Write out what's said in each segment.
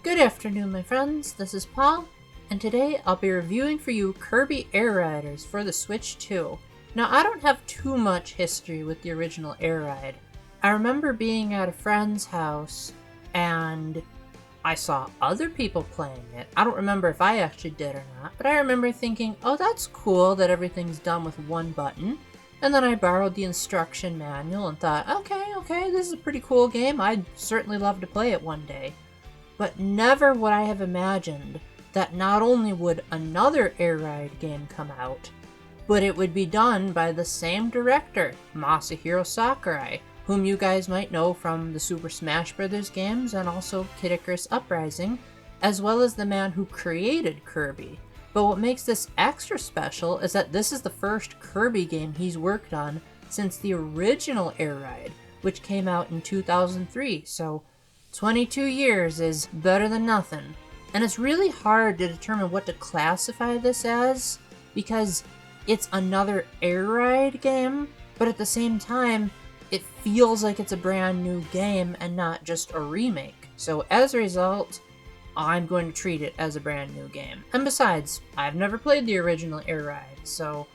Good afternoon, my friends. This is Paul, and today I'll be reviewing for you Kirby Air Riders for the Switch 2. Now, I don't have too much history with the original Air Ride. I remember being at a friend's house, and I saw other people playing it. I don't remember if I actually did or not, but I remember thinking, oh, that's cool that everything's done with one button. And then I borrowed the instruction manual and thought, okay, this is a pretty cool game. I'd certainly love to play it one day. But never would I have imagined that not only would another Air Ride game come out, but it would be done by the same director, Masahiro Sakurai, whom you guys might know from the Super Smash Bros. Games and also Kid Icarus Uprising, as well as the man who created Kirby. But what makes this extra special is that this is the first Kirby game he's worked on since the original Air Ride, which came out in 2003, so 22 years is better than nothing. And it's really hard to determine what to classify this as, because it's another Air Ride game, but at the same time, it feels like it's a brand new game and not just a remake. So as a result, I'm going to treat it as a brand new game. And besides, I've never played the original Air Ride, so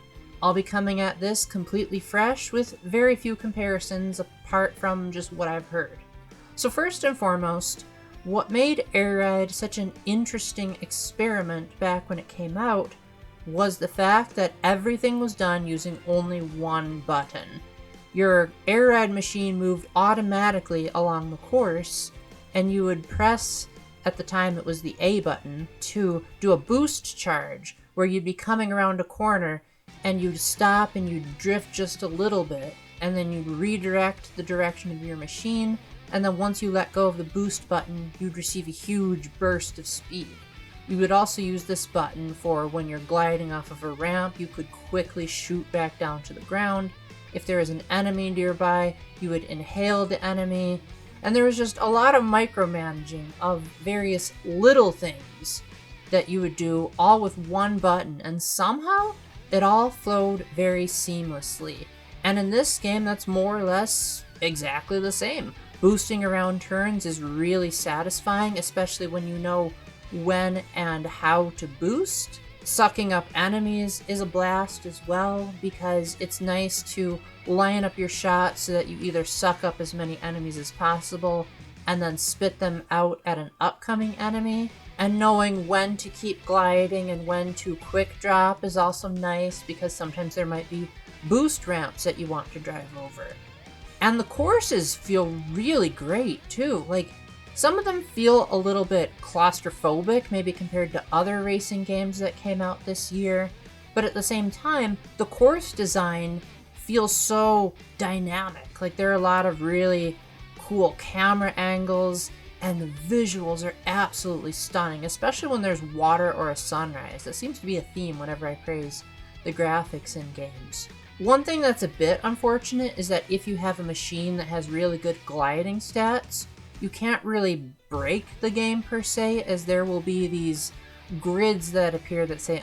I'll be coming at this completely fresh with very few comparisons apart from just what I've heard. So first and foremost, what made Air Ride such an interesting experiment back when it came out was the fact that everything was done using only one button. Your Air Ride machine moved automatically along the course, and you would press, at the time it was the A button, to do a boost charge, where you'd be coming around a corner, and you'd stop and you'd drift just a little bit, and then you'd redirect the direction of your machine, and then once you let go of the boost button, you'd receive a huge burst of speed. You would also use this button for when you're gliding off of a ramp, you could quickly shoot back down to the ground. If there was an enemy nearby, you would inhale the enemy. And there was just a lot of micromanaging of various little things that you would do all with one button, and somehow it all flowed very seamlessly. And in this game, that's more or less exactly the same. Boosting around turns is really satisfying, especially when you know when and how to boost. Sucking up enemies is a blast as well, because it's nice to line up your shots so that you either suck up as many enemies as possible and then spit them out at an upcoming enemy. And knowing when to keep gliding and when to quick drop is also nice, because sometimes there might be boost ramps that you want to drive over. And the courses feel really great too. Like, some of them feel a little bit claustrophobic, maybe compared to other racing games that came out this year. But at the same time, the course design feels so dynamic. Like, there are a lot of really cool camera angles, and the visuals are absolutely stunning, especially when there's water or a sunrise. That seems to be a theme whenever I praise the graphics in games. One thing that's a bit unfortunate is that if you have a machine that has really good gliding stats, you can't really break the game per se, as there will be these grids that appear that say,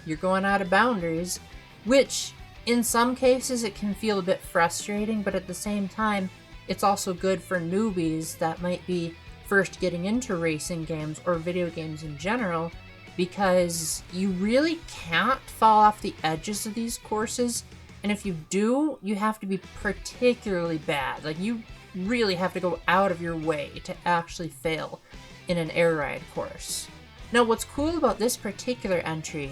you're going out of boundaries, which in some cases it can feel a bit frustrating, but at the same time, it's also good for newbies that might be first getting into racing games or video games in general, because you really can't fall off the edges of these courses, and if you do, you have to be particularly bad. Like, you really have to go out of your way to actually fail in an Air Ride course. Now, what's cool about this particular entry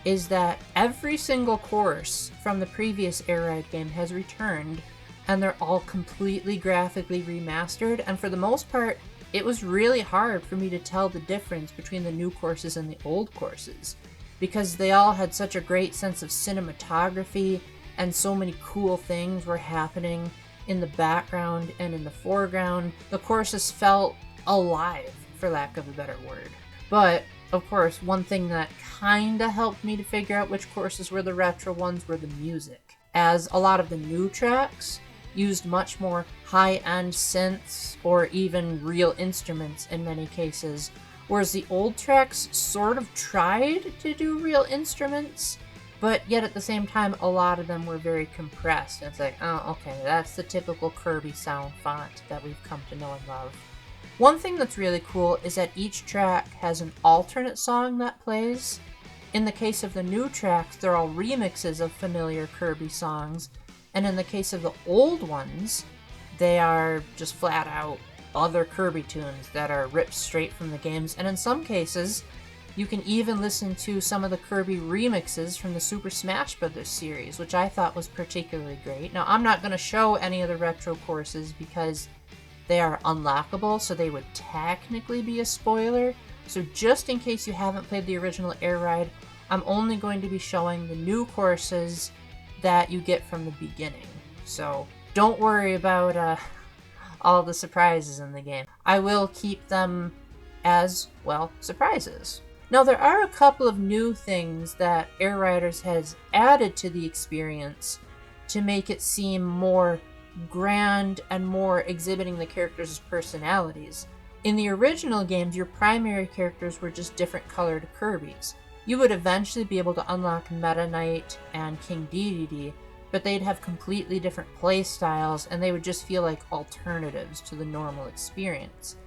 is that every single course from the previous Air Ride game has returned, and they're all completely graphically remastered, and for the most part, it was really hard for me to tell the difference between the new courses and the old courses, because they all had such a great sense of cinematography, and so many cool things were happening in the background and in the foreground. The courses felt alive, for lack of a better word. But, of course, one thing that kinda helped me to figure out which courses were the retro ones were the music, as a lot of the new tracks used much more high-end synths or even real instruments in many cases, whereas the old tracks sort of tried to do real instruments, but yet at the same time a lot of them were very compressed. And it's like, oh, okay, that's the typical Kirby sound font that we've come to know and love. One thing that's really cool is that each track has an alternate song that plays. In the case of the new tracks, they're all remixes of familiar Kirby songs, and in the case of the old ones, they are just flat out other Kirby tunes that are ripped straight from the games, and in some cases, you can even listen to some of the Kirby remixes from the Super Smash Bros. Series, which I thought was particularly great. Now, I'm not going to show any of the retro courses because they are unlockable, so they would technically be a spoiler. So just in case you haven't played the original Air Ride, I'm only going to be showing the new courses that you get from the beginning. So don't worry about all the surprises in the game. I will keep them as, well, surprises. Now, there are a couple of new things that Air Riders has added to the experience to make it seem more grand and more exhibiting the characters' personalities. In the original games, your primary characters were just different colored Kirbys. You would eventually be able to unlock Meta Knight and King Dedede, but they'd have completely different play styles and they would just feel like alternatives to the normal experience.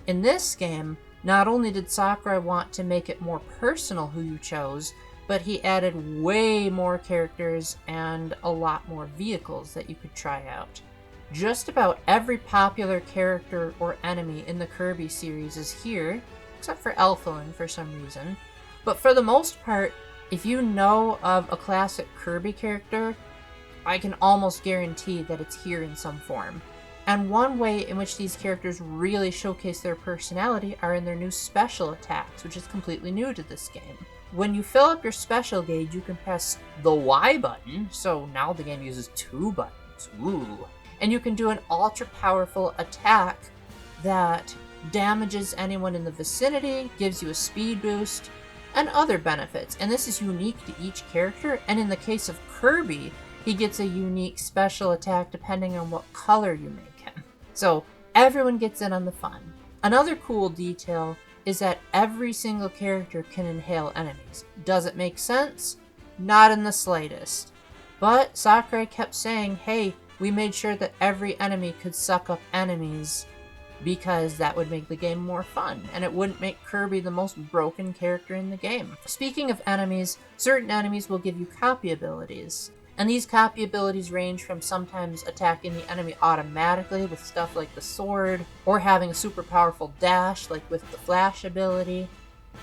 In this game, not only did Sakurai want to make it more personal who you chose, but he added way more characters and a lot more vehicles that you could try out. Just about every popular character or enemy in the Kirby series is here, except for Elfilin for some reason. But for the most part, if you know of a classic Kirby character, I can almost guarantee that it's here in some form. And one way in which these characters really showcase their personality are in their new special attacks, which is completely new to this game. When you fill up your special gauge, you can press the Y button, so now the game uses 2 buttons. Ooh. And you can do an ultra-powerful attack that damages anyone in the vicinity, gives you a speed boost, and other benefits. And this is unique to each character, and in the case of Kirby, he gets a unique special attack depending on what color you make him. So everyone gets in on the fun. Another cool detail is that every single character can inhale enemies. Does it make sense? Not in the slightest. But Sakurai kept saying, hey, we made sure that every enemy could suck up enemies because that would make the game more fun, and it wouldn't make Kirby the most broken character in the game. Speaking of enemies, certain enemies will give you copy abilities. And these copy abilities range from sometimes attacking the enemy automatically with stuff like the sword, or having a super powerful dash like with the flash ability.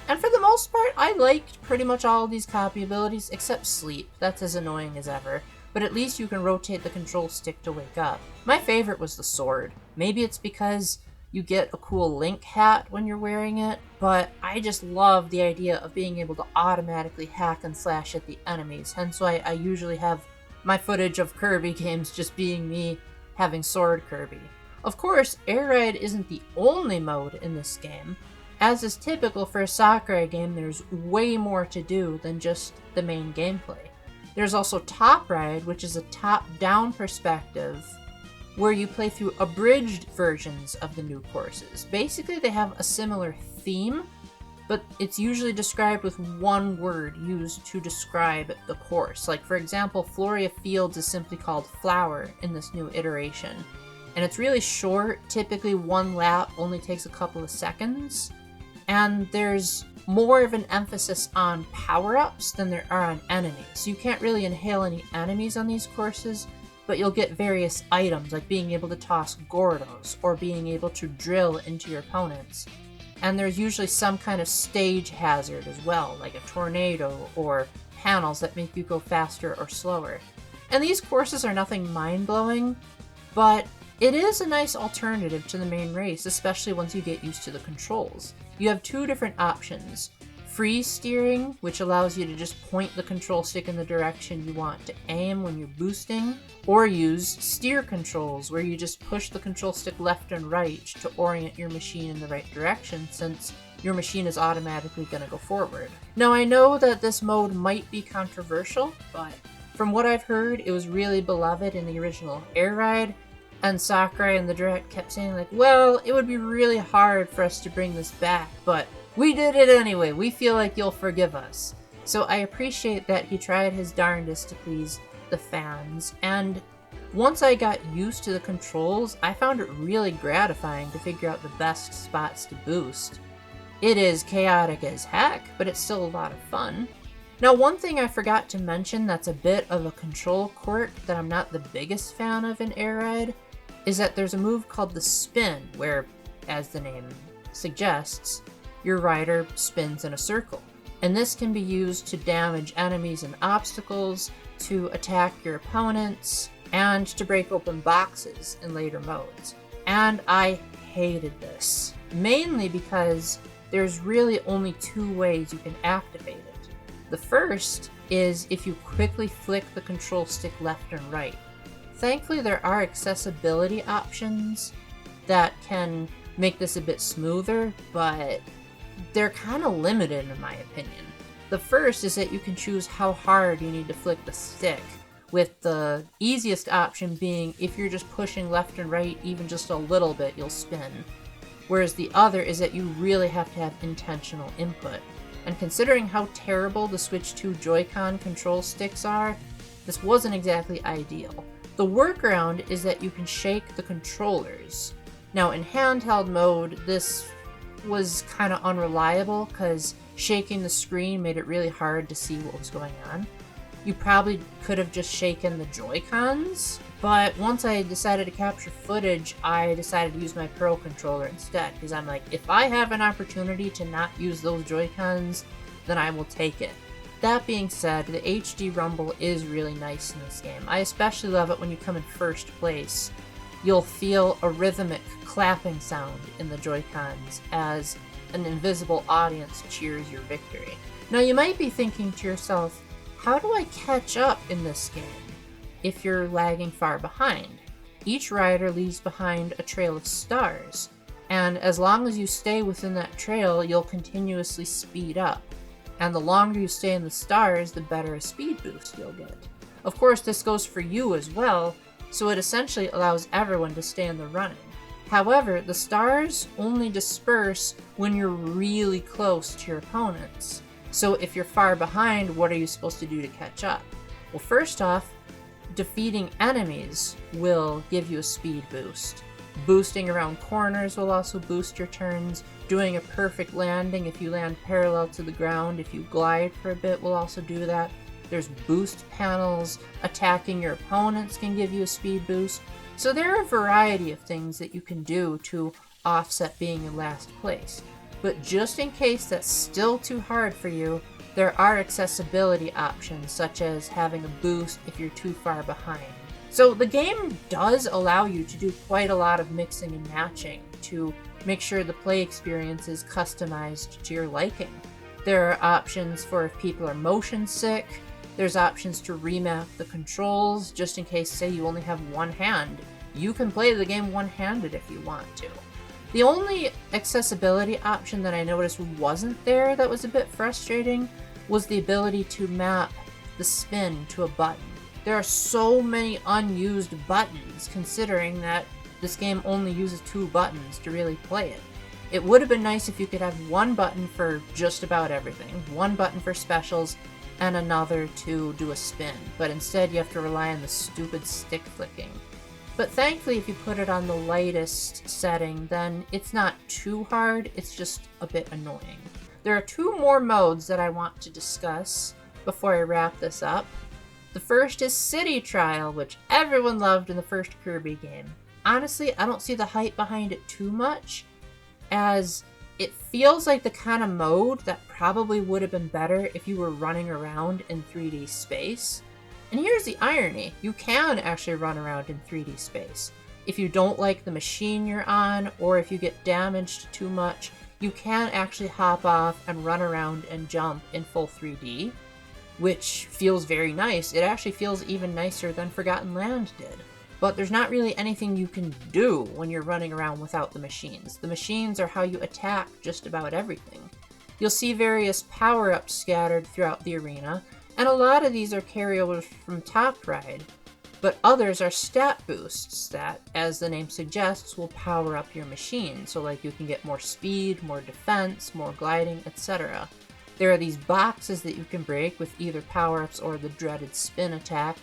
And for the most part, I liked pretty much all of these copy abilities except sleep. That's as annoying as ever. But at least you can rotate the control stick to wake up. My favorite was the sword. Maybe it's because you get a cool Link hat when you're wearing it, but I just love the idea of being able to automatically hack and slash at the enemies, hence why I usually have my footage of Kirby games just being me having Sword Kirby. Of course, Air Ride isn't the only mode in this game. As is typical for a Sakurai game, there's way more to do than just the main gameplay. There's also Top Ride, which is a top-down perspective where you play through abridged versions of the new courses. Basically, they have a similar theme, but it's usually described with one word used to describe the course. Like, for example, Floria Fields is simply called Flower in this new iteration. And it's really short. Typically, one lap only takes a couple of seconds. And there's more of an emphasis on power-ups than there are on enemies. You can't really inhale any enemies on these courses, but you'll get various items, like being able to toss Gordos, or being able to drill into your opponents. And there's usually some kind of stage hazard as well, like a tornado, or panels that make you go faster or slower. And these courses are nothing mind-blowing, but it is a nice alternative to the main race, especially once you get used to the controls. You have 2 different options. Free steering, which allows you to just point the control stick in the direction you want to aim when you're boosting, or use steer controls, where you just push the control stick left and right to orient your machine in the right direction, since your machine is automatically going to go forward. Now, I know that this mode might be controversial, but from what I've heard, it was really beloved in the original Air Ride, and Sakurai in the direct kept saying, like, well, it would be really hard for us to bring this back, but we did it anyway. We feel like you'll forgive us. So I appreciate that he tried his darndest to please the fans, and Once I got used to the controls, I found it really gratifying to figure out the best spots to boost. It is chaotic as heck, but it's still a lot of fun. Now, one thing I forgot to mention that's a bit of a control quirk that I'm not the biggest fan of in Air Ride is that there's a move called the spin, where, as the name suggests, your rider spins in a circle. And this can be used to damage enemies and obstacles, to attack your opponents, and to break open boxes in later modes. And I hated this, mainly because there's really only two ways you can activate it. The first is if you quickly flick the control stick left and right. Thankfully, there are accessibility options that can make this a bit smoother, but they're kind of limited in my opinion. The first is that you can choose how hard you need to flick the stick, with the easiest option being if you're just pushing left and right even just a little bit, you'll spin. Whereas the other is that you really have to have intentional input. And considering how terrible the Switch 2 Joy-Con control sticks are, this wasn't exactly ideal. The workaround is that you can shake the controllers. Now in handheld mode, this was kind of unreliable because shaking the screen made it really hard to see what was going on. You probably could have just shaken the Joy-Cons, but once I decided to capture footage, I decided to use my Pro controller instead, because I'm like, if I have an opportunity to not use those Joy-Cons, then I will take it. That being said, the HD rumble is really nice in this game. I especially love it when you come in first place. You'll feel a rhythmic clapping sound in the Joy-Cons as an invisible audience cheers your victory. Now you might be thinking to yourself, how do I catch up in this game if you're lagging far behind? Each rider leaves behind a trail of stars, and as long as you stay within that trail, you'll continuously speed up. And the longer you stay in the stars, the better a speed boost you'll get. Of course, this goes for you as well, so it essentially allows everyone to stay in the running. However, the stars only disperse when you're really close to your opponents. So if you're far behind, what are you supposed to do to catch up? Well, first off, defeating enemies will give you a speed boost. Boosting around corners will also boost your turns. Doing a perfect landing if you land parallel to the ground, if you glide for a bit, will also do that. There's boost panels. Attacking your opponents can give you a speed boost. So there are a variety of things that you can do to offset being in last place. But just in case that's still too hard for you, there are accessibility options, such as having a boost if you're too far behind. So the game does allow you to do quite a lot of mixing and matching to make sure the play experience is customized to your liking. There are options for if people are motion sick. There's options to remap the controls, just in case, say, you only have one hand. You can play the game one-handed if you want to. The only accessibility option that I noticed wasn't there that was a bit frustrating was the ability to map the spin to a button. There are so many unused buttons, considering that this game only uses 2 buttons to really play it. It would have been nice if you could have one button for just about everything, one button for specials, and another to do a spin, but instead you have to rely on the stupid stick flicking. But thankfully, if you put it on the lightest setting, then it's not too hard, it's just a bit annoying. There are 2 more modes that I want to discuss before I wrap this up. The first is City Trial, which everyone loved in the first Kirby game. Honestly, I don't see the hype behind it too much, as it feels like the kind of mode that probably would have been better if you were running around in 3D space. And here's the irony, you can actually run around in 3D space. If you don't like the machine you're on, or if you get damaged too much, you can actually hop off and run around and jump in full 3D, which feels very nice. It actually feels even nicer than Forgotten Land did. But there's not really anything you can do when you're running around without the machines. The machines are how you attack just about everything. You'll see various power-ups scattered throughout the arena, and a lot of these are carryovers from Top Ride, but others are stat boosts that, as the name suggests, will power up your machine. So like you can get more speed, more defense, more gliding, etc. There are these boxes that you can break with either power-ups or the dreaded spin attack,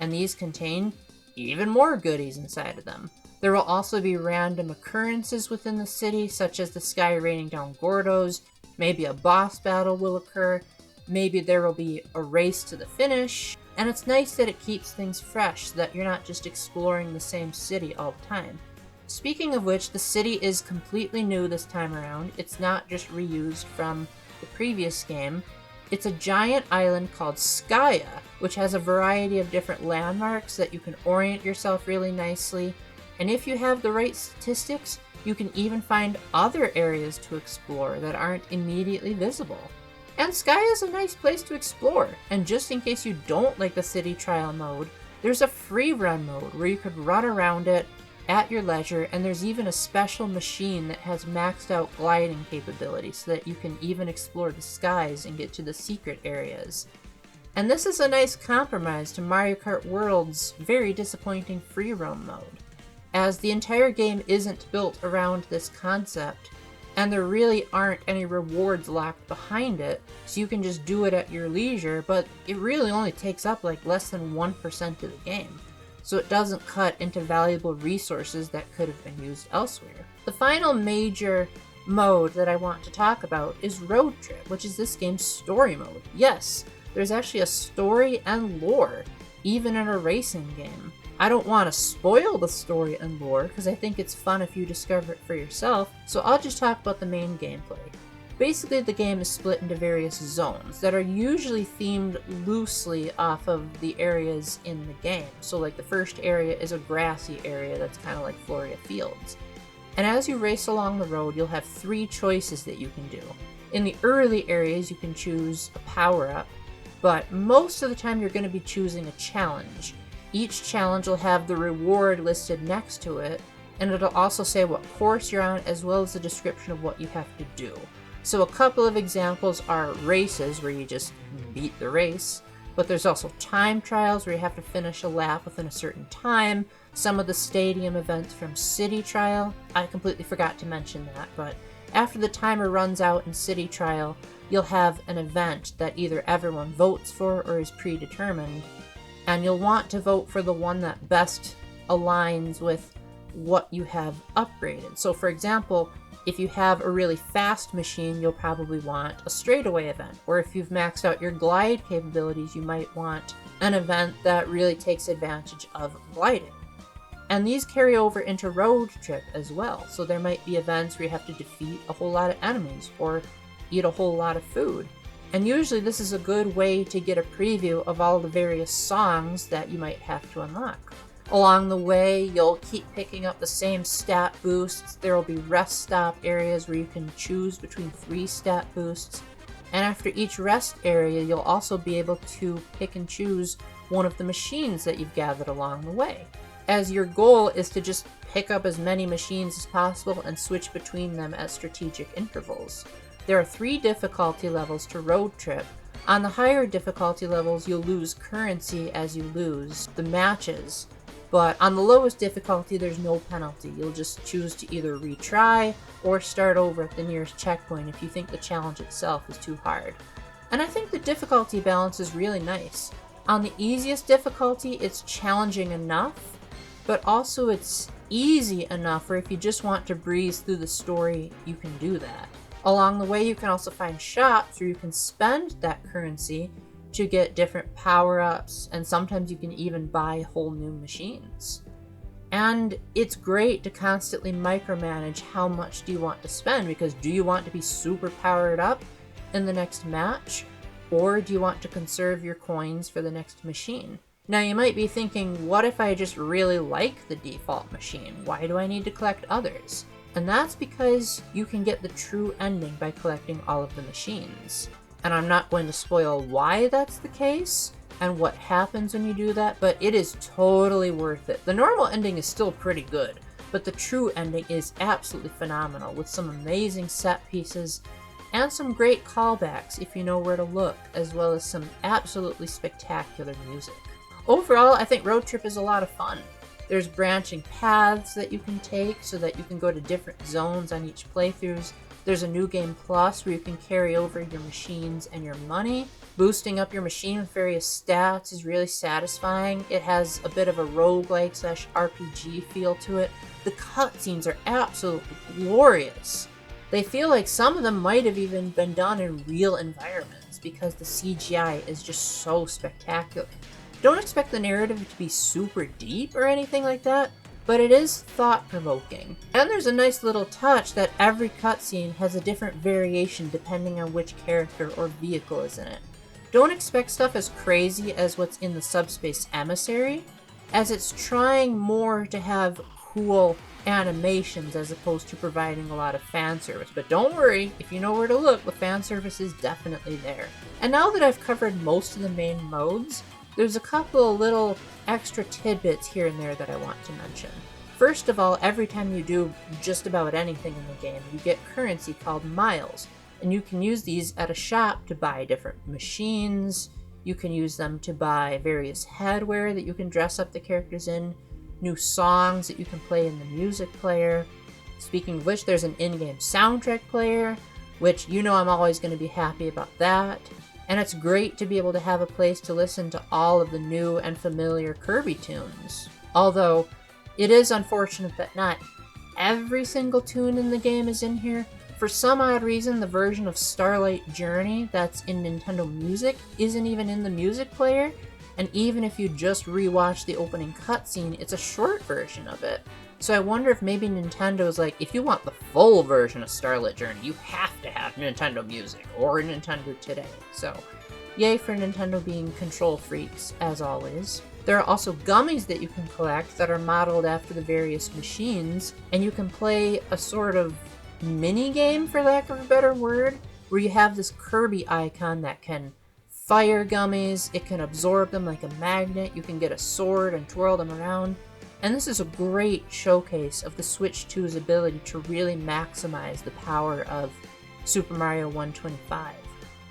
and these contain even more goodies inside of them. There will also be random occurrences within the city, such as the sky raining down Gordos, maybe a boss battle will occur, maybe there will be a race to the finish, and it's nice that it keeps things fresh so that you're not just exploring the same city all the time. Speaking of which, the city is completely new this time around. It's not just reused from the previous game. It's a giant island called Skya, which has a variety of different landmarks that you can orient yourself really nicely. And if you have the right statistics, you can even find other areas to explore that aren't immediately visible. And Skya is a nice place to explore. And just in case you don't like the city trial mode, there's a free run mode where you could run around it at your leisure, and there's even a special machine that has maxed out gliding capability so that you can even explore the skies and get to the secret areas. And this is a nice compromise to Mario Kart World's very disappointing free roam mode, as the entire game isn't built around this concept, and there really aren't any rewards locked behind it, so you can just do it at your leisure, but it really only takes up like less than 1% of the game. So it doesn't cut into valuable resources that could have been used elsewhere. The final major mode that I want to talk about is Road Trip, which is this game's story mode. Yes, there's actually a story and lore, even in a racing game. I don't want to spoil the story and lore, because I think it's fun if you discover it for yourself, so I'll just talk about the main gameplay. Basically, the game is split into various zones that are usually themed loosely off of the areas in the game. So like the first area is a grassy area that's kind of like Florida Fields. And as you race along the road, you'll have 3 choices that you can do. In the early areas, you can choose a power-up, but most of the time you're going to be choosing a challenge. Each challenge will have the reward listed next to it, and it'll also say what course you're on as well as a description of what you have to do. So a couple of examples are races where you just beat the race, but there's also time trials where you have to finish a lap within a certain time, some of the stadium events from City Trial. I completely forgot to mention that, but after the timer runs out in City Trial, you'll have an event that either everyone votes for or is predetermined, and you'll want to vote for the one that best aligns with what you have upgraded. So for example, if you have a really fast machine, you'll probably want a straightaway event. Or if you've maxed out your glide capabilities, you might want an event that really takes advantage of gliding. And these carry over into Road Trip as well. So there might be events where you have to defeat a whole lot of enemies or eat a whole lot of food. And usually this is a good way to get a preview of all the various songs that you might have to unlock. Along the way, you'll keep picking up the same stat boosts. There will be rest stop areas where you can choose between 3 stat boosts. And after each rest area, you'll also be able to pick and choose one of the machines that you've gathered along the way, as your goal is to just pick up as many machines as possible and switch between them at strategic intervals. There are 3 difficulty levels to Road Trip. On the higher difficulty levels, you'll lose currency as you lose the matches. But on the lowest difficulty, there's no penalty. You'll just choose to either retry or start over at the nearest checkpoint if you think the challenge itself is too hard. And I think the difficulty balance is really nice. On the easiest difficulty, it's challenging enough, but also it's easy enough where if you just want to breeze through the story, you can do that. Along the way, you can also find shops where you can spend that currency to get different power-ups, and sometimes you can even buy whole new machines. And it's great to constantly micromanage how much do you want to spend, because do you want to be super powered up in the next match, or do you want to conserve your coins for the next machine? Now you might be thinking, what if I just really like the default machine? Why do I need to collect others? And that's because you can get the true ending by collecting all of the machines. And I'm not going to spoil why that's the case and what happens when you do that, but it is totally worth it. The normal ending is still pretty good, but the true ending is absolutely phenomenal, with some amazing set pieces and some great callbacks if you know where to look, as well as some absolutely spectacular music. Overall, I think Road Trip is a lot of fun. There's branching paths that you can take so that you can go to different zones on each playthroughs, There's a new game plus where you can carry over your machines and your money. Boosting up your machine with various stats is really satisfying. It has a bit of a roguelike / RPG feel to it. The cutscenes are absolutely glorious. They feel like some of them might have even been done in real environments because the CGI is just so spectacular. Don't expect the narrative to be super deep or anything like that, but it is thought-provoking. And there's a nice little touch that every cutscene has a different variation depending on which character or vehicle is in it. Don't expect stuff as crazy as what's in the Subspace Emissary, as it's trying more to have cool animations as opposed to providing a lot of fan service. But don't worry, if you know where to look, the fan service is definitely there. And now that I've covered most of the main modes, there's a couple of little extra tidbits here and there that I want to mention. First of all, every time you do just about anything in the game, you get currency called miles, and you can use these at a shop to buy different machines. You can use them to buy various headwear that you can dress up the characters in, new songs that you can play in the music player. Speaking of which, there's an in-game soundtrack player, which you know I'm always going to be happy about that. And it's great to be able to have a place to listen to all of the new and familiar Kirby tunes. Although, it is unfortunate that not every single tune in the game is in here. For some odd reason, the version of Starlight Journey that's in Nintendo Music isn't even in the music player, and even if you just rewatch the opening cutscene, it's a short version of it. So I wonder if maybe Nintendo's like, if you want the full version of Starlight Journey, you have to have Nintendo Music, or Nintendo Today. So, yay for Nintendo being control freaks, as always. There are also gummies that you can collect that are modeled after the various machines, and you can play a sort of mini-game, for lack of a better word, where you have this Kirby icon that can fire gummies, it can absorb them like a magnet, you can get a sword and twirl them around. And this is a great showcase of the Switch 2's ability to really maximize the power of Super Mario 125,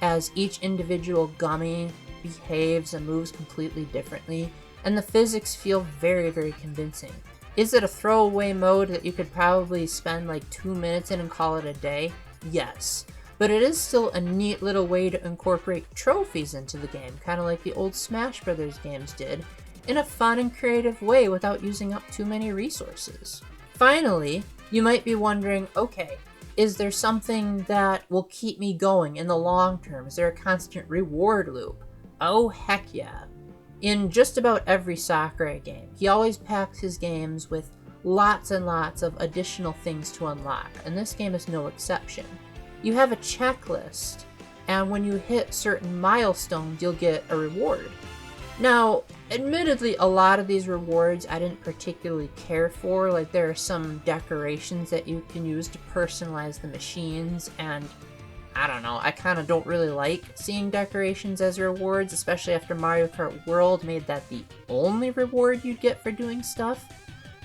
as each individual gummy behaves and moves completely differently, and the physics feel very, very convincing. Is it a throwaway mode that you could probably spend like 2 minutes in and call it a day? Yes. But it is still a neat little way to incorporate trophies into the game, kind of like the old Smash Bros. Games did, in a fun and creative way without using up too many resources. Finally, you might be wondering, okay, is there something that will keep me going in the long term? Is there a constant reward loop? Oh, heck yeah. In just about every Sakurai game, he always packs his games with lots and lots of additional things to unlock, and this game is no exception. You have a checklist, and when you hit certain milestones, you'll get a reward. Now, admittedly, a lot of these rewards I didn't particularly care for. Like, there are some decorations that you can use to personalize the machines, and I don't know, I kind of don't really like seeing decorations as rewards, especially after Mario Kart World made that the only reward you'd get for doing stuff.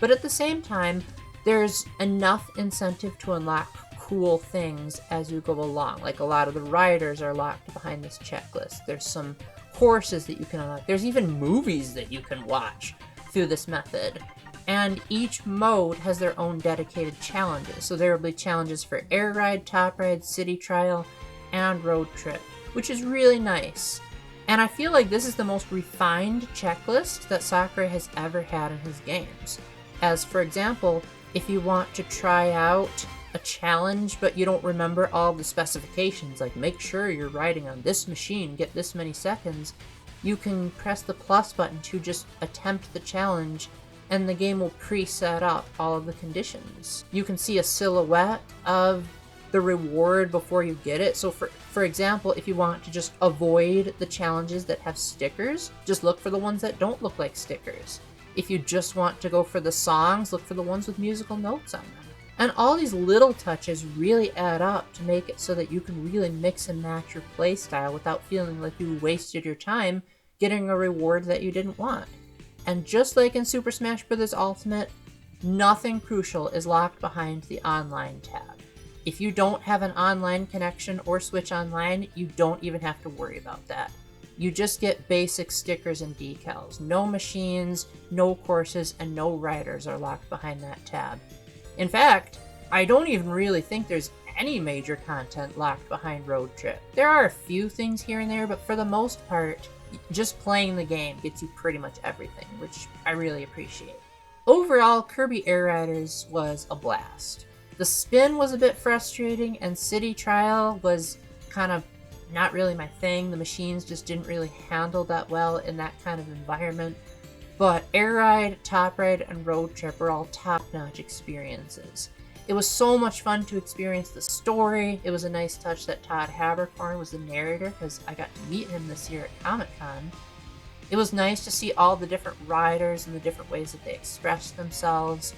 But at the same time, there's enough incentive to unlock cool things as you go along. Like, a lot of the riders are locked behind this checklist. There's some courses that you can unlock. There's even movies that you can watch through this method. And each mode has their own dedicated challenges. So there will be challenges for Air Ride, Top Ride, City Trial, and Road Trip, which is really nice. And I feel like this is the most refined checklist that Sakurai has ever had in his games. As, for example, if you want to try out a challenge but you don't remember all the specifications, like make sure you're riding on this machine, get this many seconds, you can press the plus button to just attempt the challenge, and the game will preset up all of the conditions. You can see a silhouette of the reward before you get it. So for example, if you want to just avoid the challenges that have stickers, just look for the ones that don't look like stickers. If you just want to go for the songs, look for the ones with musical notes on them. And all these little touches really add up to make it so that you can really mix and match your playstyle without feeling like you wasted your time getting a reward that you didn't want. And just like in Super Smash Bros. Ultimate, nothing crucial is locked behind the online tab. If you don't have an online connection or Switch Online, you don't even have to worry about that. You just get basic stickers and decals. No machines, no courses, and no riders are locked behind that tab. In fact, I don't even really think there's any major content locked behind Road Trip. There are a few things here and there, but for the most part, just playing the game gets you pretty much everything, which I really appreciate. Overall, Kirby Air Riders was a blast. The spin was a bit frustrating, and City Trial was kind of not really my thing. The machines just didn't really handle that well in that kind of environment. But Air Ride, Top Ride, and Road Trip were all top-notch experiences. It was so much fun to experience the story. It was a nice touch that Todd Haberkorn was the narrator, because I got to meet him this year at Comic-Con. It was nice to see all the different riders and the different ways that they expressed themselves.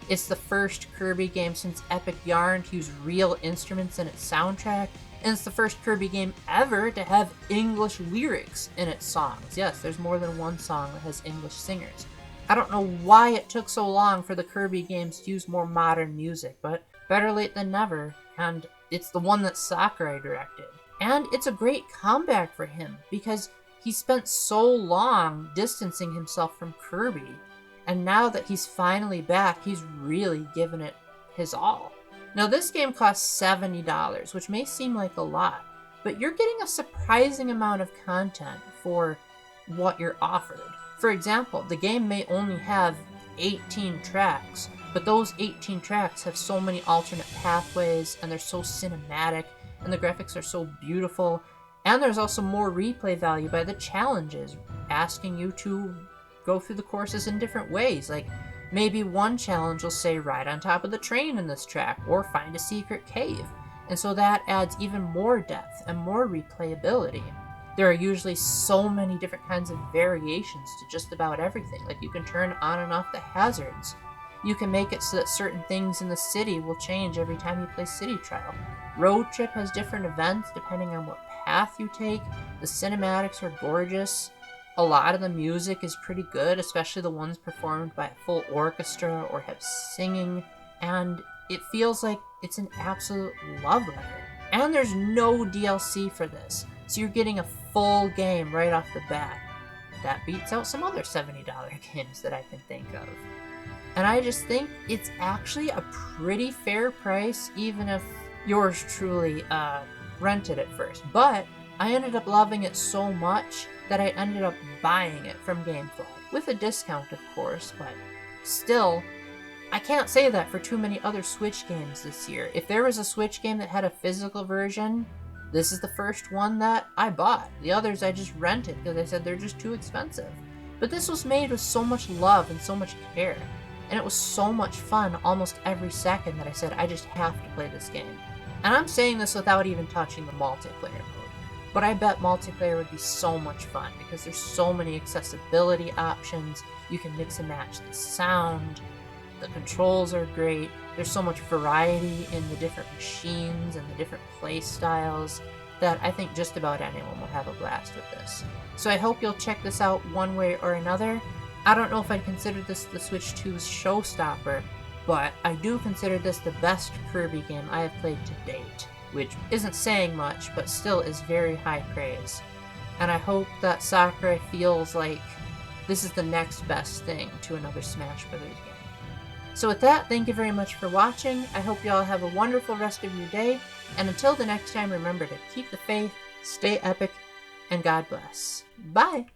It's the first Kirby game since Epic Yarn to use real instruments in its soundtrack, and it's the first Kirby game ever to have English lyrics in its songs. Yes, there's more than one song that has English singers. I don't know why it took so long for the Kirby games to use more modern music, but better late than never, and it's the one that Sakurai directed. And it's a great comeback for him, because he spent so long distancing himself from Kirby, and now that he's finally back, he's really given it his all. Now this game costs $70, which may seem like a lot, but you're getting a surprising amount of content for what you're offered. For example, the game may only have 18 tracks, but those 18 tracks have so many alternate pathways, and they're so cinematic, and the graphics are so beautiful, and there's also more replay value by the challenges, asking you to go through the courses in different ways. Like, maybe one challenge will say ride on top of the train in this track, or find a secret cave, and so that adds even more depth and more replayability. There are usually so many different kinds of variations to just about everything. Like, you can turn on and off the hazards. You can make it so that certain things in the city will change every time you play City Trial. Road Trip has different events depending on what path you take. The cinematics are gorgeous. A lot of the music is pretty good, especially the ones performed by a full orchestra or have singing. And it feels like it's an absolute love letter. And there's no DLC for this, so you're getting a full game right off the bat. That beats out some other $70 games that I can think of. And I just think it's actually a pretty fair price, even if yours truly rented it first. But I ended up loving it so much that I ended up buying it from GameFly. With a discount, of course, but still, I can't say that for too many other Switch games this year. If there was a Switch game that had a physical version, this is the first one that I bought. The others I just rented because I said they're just too expensive. But this was made with so much love and so much care. And it was so much fun almost every second that I said, I just have to play this game. And I'm saying this without even touching the multiplayer mode. But I bet multiplayer would be so much fun because there's so many accessibility options. You can mix and match the sound. The controls are great. There's so much variety in the different machines and the different play styles that I think just about anyone will have a blast with this. So I hope you'll check this out one way or another. I don't know if I'd consider this the Switch 2's showstopper, but I do consider this the best Kirby game I have played to date, which isn't saying much, but still is very high praise. And I hope that Sakurai feels like this is the next best thing to another Smash Bros. Game. So with that, thank you very much for watching. I hope you all have a wonderful rest of your day, and until the next time, remember to keep the faith, stay epic, and God bless. Bye!